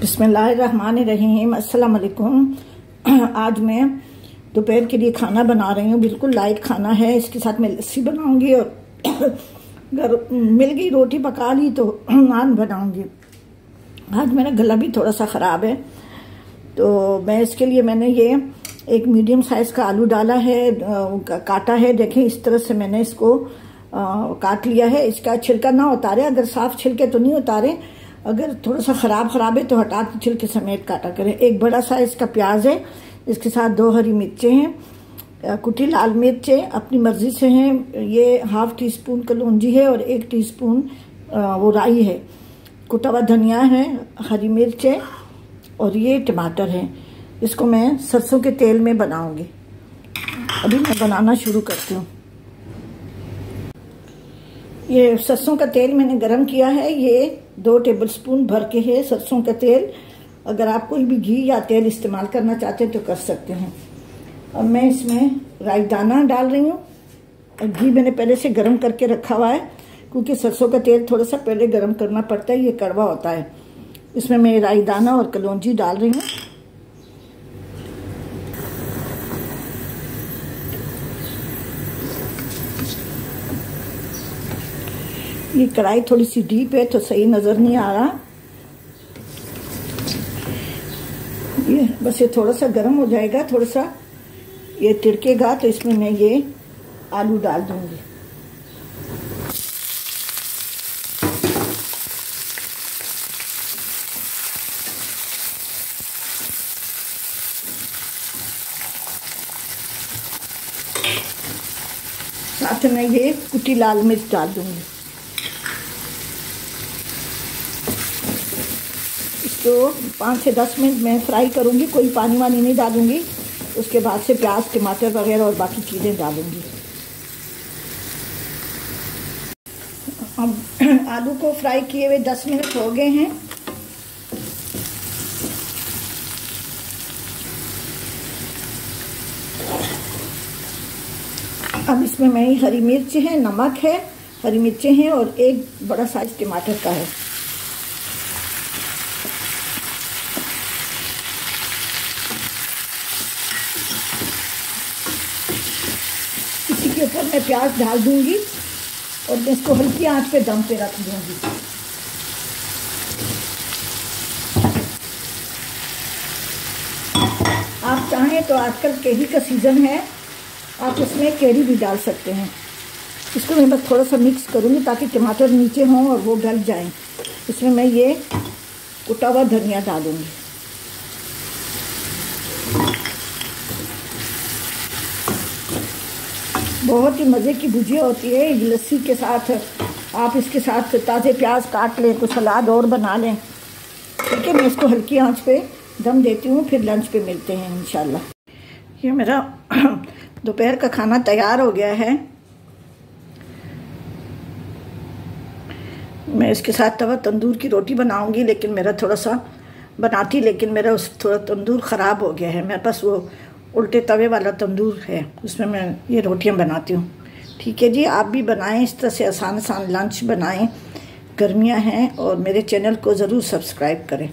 बिस्मिल्लाहिर्रहमानिर्रहीम। अस्सलाम वालेकुम। आज मैं दोपहर के लिए खाना बना रही हूँ। बिल्कुल लाइट खाना है। इसके साथ मैं लस्सी बनाऊंगी और अगर मिल गई रोटी पका ली तो नान बनाऊंगी। आज मेरा गला भी थोड़ा सा ख़राब है तो मैं इसके लिए मैंने ये एक मीडियम साइज़ का आलू डाला है, काटा है। देखें इस तरह से मैंने इसको काट लिया है। इसका छिलका ना उतारे, अगर साफ छिलके तो नहीं उतारे, अगर थोड़ा सा ख़राब है तो हटा के छिलके समेत काटा करें। एक बड़ा साइज़ का प्याज है, इसके साथ 2 हरी मिर्चें हैं, कुटी लाल मिर्चें अपनी मर्ज़ी से हैं। ये ½ टीस्पून कलौंजी है और 1 टीस्पून वो राई है। कुटा हुआ धनिया है, हरी मिर्च है और ये टमाटर है। इसको मैं सरसों के तेल में बनाऊंगी। अभी मैं बनाना शुरू करती हूँ। ये सरसों का तेल मैंने गरम किया है। ये 2 टेबलस्पून भर के है सरसों का तेल। अगर आप कोई भी घी या तेल इस्तेमाल करना चाहते हैं तो कर सकते हैं। अब मैं इसमें राई दाना डाल रही हूँ। घी मैंने पहले से गरम करके रखा हुआ है क्योंकि सरसों का तेल थोड़ा सा पहले गरम करना पड़ता है, ये कड़वा होता है। इसमें मैं राई दाना और कलौंजी डाल रही हूँ। ये कढ़ाई थोड़ी सी डीप है तो सही नज़र नहीं आ रहा। ये बस ये थोड़ा सा गर्म हो जाएगा, थोड़ा सा ये तिड़केगा तो इसमें मैं ये आलू डाल दूंगी। साथ में ये कुटी लाल मिर्च डाल दूंगी। इसको 5 से 10 मिनट मैं फ्राई करूंगी, कोई पानी वानी नहीं डालूंगी। उसके बाद से प्याज टमाटर वगैरह और बाकी चीज़ें डालूंगी। अब आलू को फ्राई किए हुए 10 मिनट हो गए हैं। अब इसमें मैं हरी मिर्च है, नमक है, हरी मिर्चें हैं और एक बड़ा साइज टमाटर का है। इसी के ऊपर मैं प्याज डाल दूंगी और मैं इसको हल्की आंच पे दम पे रख दूंगी। आप चाहें तो आजकल केरी का सीज़न है, आप इसमें केरी भी डाल सकते हैं। इसको मैं बस थोड़ा सा मिक्स करूँगी ताकि टमाटर नीचे हों और वो गल जाएं। इसमें मैं ये कुटा हुआ धनिया डालूँगी। बहुत ही मज़े की भुजिया होती है लस्सी के साथ। आप इसके साथ ताज़े प्याज काट लें तो सलाद और बना लें। ठीक है, मैं इसको हल्की आंच पे दम देती हूँ, फिर लंच पे मिलते हैं इंशाल्लाह। ये मेरा दोपहर का खाना तैयार हो गया है। मैं इसके साथ तवा तंदूर की रोटी बनाऊंगी, लेकिन मेरा थोड़ा सा बनाती, लेकिन मेरा उस थोड़ा तंदूर ख़राब हो गया है। मेरे पास वो उल्टे तवे वाला तंदूर है, उसमें मैं ये रोटियां बनाती हूँ। ठीक है जी, आप भी बनाएं इस तरह से आसान आसान लंच बनाएं। गर्मियाँ हैं और मेरे चैनल को ज़रूर सब्सक्राइब करें।